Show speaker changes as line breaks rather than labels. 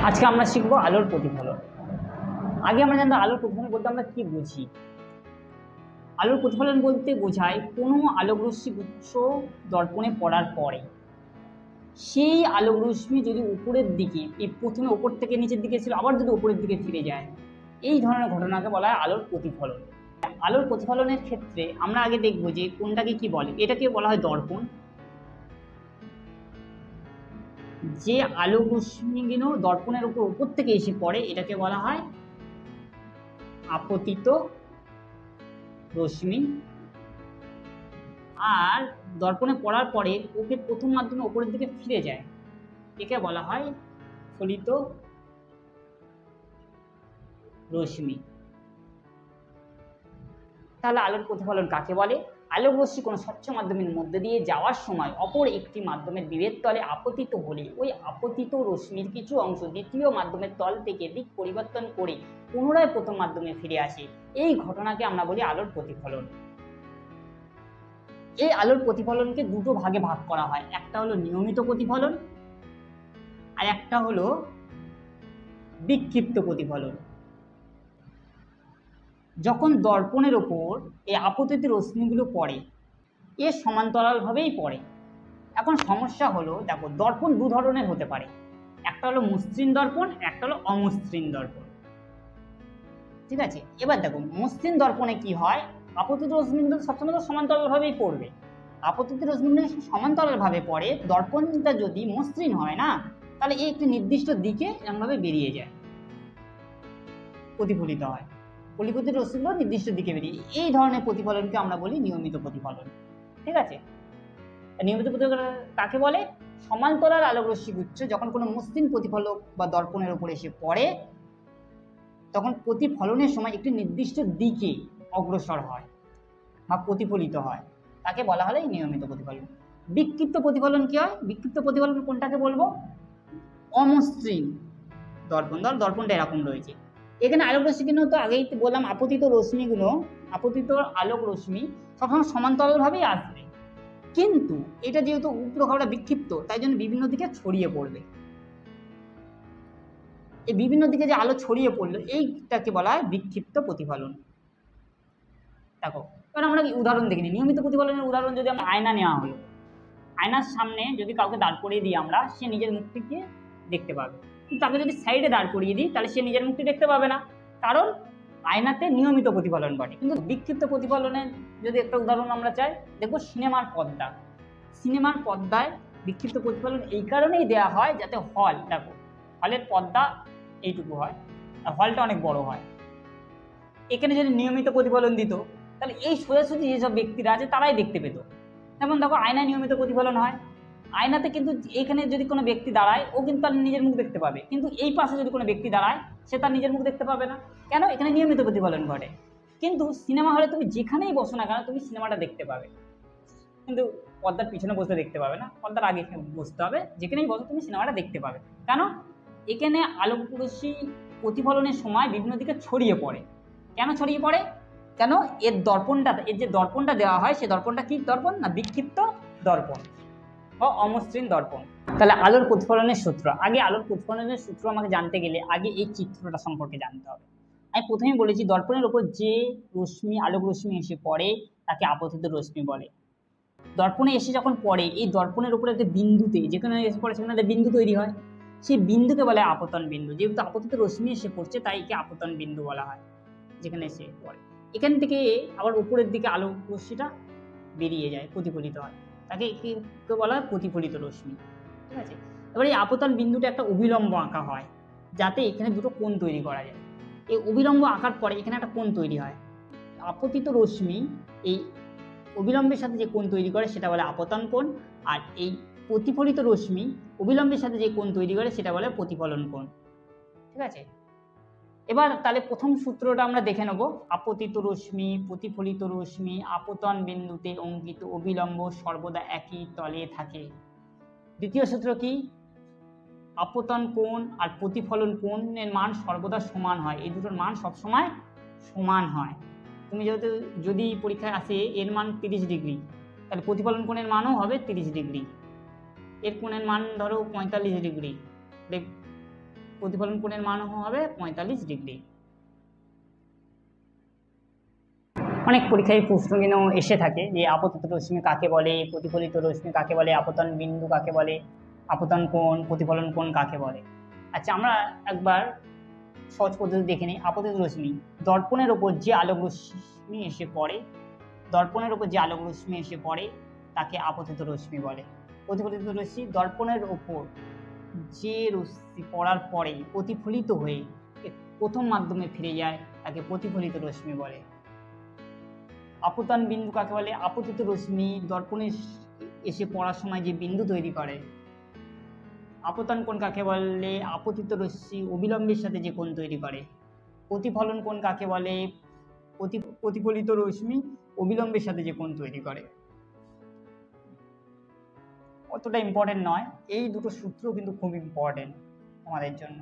আজকে আমরা শিখব আলোর প্রতিফলন। আগে আমরা জানতাম আলোর প্রতিফলন বলতে আমরা কি বুঝি। আলোর প্রতিফলন বলতে বোঝায় কোনো আলোক রশ্মি গুচ্ছ দর্পণে পড়ার পরে সেই আলোক রশ্মি যদি উপরের দিকে, এই প্রথমে উপর থেকে নিচের দিকে ছিল আবার যদি উপরের দিকে ফিরে যায়, এই ধরনের ঘটনাকে বলা হয় আলোর প্রতিফলন। আলোর প্রতিফলনের ক্ষেত্রে আমরা আগে দেখব যে কোনটাকে কি বলে। এটাকে বলা হয় দর্পণ। যে আলোক রশ্মিগুলো দর্পণের উপর থেকে এসে পড়ে এটাকে বলা হয় আপতিত রশ্মি। আর দর্পণে পড়ার পরে ওকে প্রথম মাধ্যমে উপরের দিকে ফিরে যায়, একে বলা হয় ফলিত রশ্মি। তাহলে আলোর প্রতিফলন কাকে বলে? আলোক রশ্মি কোনো স্বচ্ছ মাধ্যমের মধ্যে দিয়ে যাওয়ার সময় অপর একটি মাধ্যমের বিভেদ তলে আপতিত হলে ওই আপতিত রশ্মির কিছু অংশ দ্বিতীয় মাধ্যমের তল থেকে দিক পরিবর্তন করে পুনরায় প্রথম মাধ্যমে ফিরে আসে, এই ঘটনাকে আমরা বলি আলোর প্রতিফলন। এই আলোর প্রতিফলনকে দুটো ভাগে ভাগ করা হয়, একটা হলো নিয়মিত প্রতিফলন আর একটা হলো বিক্ষিপ্ত প্রতিফলন। যখন দর্পণের ওপর এই আপতিত রশ্মিগুলো পড়ে এ সমান্তরালভাবেই পড়ে। এখন সমস্যা হলো, দেখো দর্পণ দু ধরনের হতে পারে, একটা হলো মসৃণ দর্পণ, একটা হলো অমসৃণ দর্পণ। ঠিক আছে, এবার দেখো মসৃণ দর্পণে কি হয়, আপতিত রশ্মিগুলো সবসময় তো সমান্তরালভাবেই পড়বে। আপতিত রশ্মিগুলো সমান্তরালভাবে পড়ে, দর্পণটা যদি মসৃণ হয় না তাহলে এই একটি নির্দিষ্ট দিকে এমনভাবে বেরিয়ে যায়, প্রতিফলিত হয়। পরিপতিত রশ্মিগুলো নির্দিষ্ট দিকে বেরিয়ে, এই ধরনের প্রতিফলনকে আমরা বলি নিয়মিত প্রতিফলন। ঠিক আছে, নিয়মিত প্রতিফলন কাকে বলে? সমান্তরাল আলোক রশ্মি গুচ্ছ যখন কোনো মসৃণ প্রতিফলক বা দর্পণের উপর এসে পড়ে তখন প্রতিফলনের সময় একটি নির্দিষ্ট দিকে অগ্রসর হয় বা প্রতিফলিত হয়, তাকে বলা হলে নিয়মিত প্রতিফলন। বিক্ষিপ্ত প্রতিফলন কি হয়? বিক্ষিপ্ত প্রতিফলন কোনটাকে বলবো? অমসৃণ দর্পণ। দর্পণটা এরকম রয়েছে, এখানে আলোক রশ্মিগুলো তো আগেই বললাম আপতিত রশ্মিগুলো, আপতিত আলোক রশ্মি সবসময় সমান্তরালভাবেই আসবে, কিন্তু এটা যেহেতু উপগ্রহটা বিক্ষিপ্ত তাই জন্য বিভিন্ন দিকে ছড়িয়ে পড়বে। এই বিভিন্ন দিকে যে আলো ছড়িয়ে পড়লো এইটাকে বলা হয় বিক্ষিপ্ত প্রতিফলন। দেখো এবার আমরা উদাহরণ দেখিনি। নিয়মিত প্রতিফলনের উদাহরণ যদি আমরা আয়না নেওয়া হলো, আয়নার সামনে যদি কাউকে দাঁড় করিয়ে দিই আমরা, সে নিজের মুখটিকে দেখতে পাবে, কিন্তু তাকে যদি সাইডে দাঁড় করিয়ে দিই তাহলে সে নিজের মুখটি দেখতে পাবে না, কারণ আয়নাতে নিয়মিত প্রতিফলন ঘটে। কিন্তু বিক্ষিপ্ত প্রতিফলনের যদি একটা উদাহরণ আমরা চাই, দেখবো সিনেমার পর্দা। সিনেমার পর্দায় বিক্ষিপ্ত প্রতিফলন এই কারণেই দেওয়া হয় যাতে হল, দেখো হলের পর্দা এইটুকু হয় আর হলটা অনেক বড় হয়, এখানে যদি নিয়মিত প্রতিফলন দিত তাহলে এই সোজাসুজি যেসব ব্যক্তিরা আছে তারাই দেখতে পেত। যেমন দেখো আয়নায় নিয়মিত প্রতিফলন হয়, আয়নাতে কিন্তু এইখানে যদি কোনো ব্যক্তি দাঁড়ায় ও কিন্তু তার নিজের মুখ দেখতে পাবে, কিন্তু এই পাশে যদি কোনো ব্যক্তি দাঁড়ায় সে তার নিজের মুখ দেখতে পাবে না। কেন? এখানে নিয়মিত প্রতিফলন ঘটে। কিন্তু সিনেমা হলে তুমি যেখানেই বসো না কেন তুমি সিনেমাটা দেখতে পাবে, কিন্তু পর্দার পিছনে বসে দেখতে পাবে না, পর্দার আগে বসতে হবে, যেখানেই বসো তুমি সিনেমাটা দেখতে পাবে। কেন? এখানে আলোক রশ্মি প্রতিফলনের সময় বিভিন্ন দিকে ছড়িয়ে পড়ে। কেন ছড়িয়ে পড়ে? কেন? এর দর্পণটা, এর যে দর্পণটা দেওয়া হয় সে দর্পণটা কি দর্পণ না? বিক্ষিপ্ত দর্পণ বা অমসৃণ দর্পণ। তাহলে আলোর প্রতিফলনের সূত্র, আগে আলোর প্রতিফলনের সূত্র আমাকে জানতে গেলে আগে এই চিত্রটা সম্পর্কে জানতে হবে। আমি প্রথমেই বলেছি দর্পণের ওপর যে রশ্মি আলোক রশ্মি এসে পড়ে তাকে আপতিত রশ্মি বলে। দর্পণে এসে যখন পড়ে এই দর্পণের উপরে একটা বিন্দুতে, যেখানে এসে পড়ে সেখানে একটা বিন্দু তৈরি হয়, সেই বিন্দুকে বলে আপতন বিন্দু। যেহেতু আপতিত রশ্মি এসে পড়ছে তাই একে আপতন বিন্দু বলা হয়, যেখানে এসে পড়ে। এখান থেকে আবার উপরের দিকে আলোক রশ্মিটা বেরিয়ে যায়, প্রতিফলিত হয়, তাকে বলা হয় প্রতিফলিত রশ্মি। ঠিক আছে, এবার এই আপতন বিন্দুটা একটা অভিলম্ব আঁকা হয় যাতে এখানে দুটো কোণ তৈরি করা যায়। এই অভিলম্ব আঁকার পরে এখানে একটা কোণ তৈরি হয়, আপতিত রশ্মি এই অবিলম্বের সাথে যে কোণ তৈরি করে সেটা বলে আপতন কোণ, আর এই প্রতিফলিত রশ্মি অবিলম্বের সাথে যে কোণ তৈরি করে সেটা বলে প্রতিফলন কোণ। ঠিক আছে, এবার তাহলে প্রথম সূত্রটা আমরা দেখে নেব। আপতিত রশ্মি, প্রতিফলিত রশ্মি, আপতন বিন্দুতে অঙ্কিত অবিলম্ব সর্বদা একই তলে থাকে। দ্বিতীয় সূত্র কি? আপতন কোণ আর প্রতিফলন কোণের মান সর্বদা সমান হয়, এই দুটোর মান সবসময় সমান হয়। তুমি যেহেতু যদি পরীক্ষায় আসে এর মান 30 ডিগ্রি, তাহলে প্রতিফলন কোণের মানও হবে 30 ডিগ্রি, এর কোণের মান ধরো 45 ডিগ্রি, প্রতিফলন কোণের মান হবে 45 ডিগ্রি। অনেক পরীক্ষায় প্রশ্ন কিন্তু এসে থাকে যে আপতিত রশ্মি কাকে বলে, প্রতিফলিত রশ্মি কাকে বলে, আপতন বিন্দু কাকে বলে, আপতন কোণ, প্রতিফলন কোণ কাকে বলে। আচ্ছা, আমরা একবার সহজ পদ্ধতি দেখে নিই। আপতিত রশ্মি, দর্পণের ওপর যে আলোক রশ্মি এসে পড়ে, দর্পণের ওপর যে আলোক রশ্মি এসে পড়ে তাকে আপতিত রশ্মি বলে। প্রতিফলিত রশ্মি, দর্পণের ওপর যে রশ্মি পড়ার পরে প্রতিফলিত হয়ে প্রথম মাধ্যমে ফিরে যায় তাকে প্রতিফলিত রশ্মি বলে। আপতন বিন্দু কাকে বলে, আপতিত রশ্মি দর্পণে এসে পড়ার সময় যে বিন্দু তৈরি করে। আপতন কোণ কাকে বলে, আপতিত রশ্মি অবিলম্বের সাথে যে কোণ তৈরি করে। প্রতিফলন কোণ কাকে বলে, প্রতিফলিত রশ্মি অবিলম্বের সাথে যে কোণ তৈরি করে। অতটা ইম্পর্টেন্ট নয়, এই দুটো সূত্র কিন্তু খুব ইম্পর্টেন্ট আমাদের জন্য।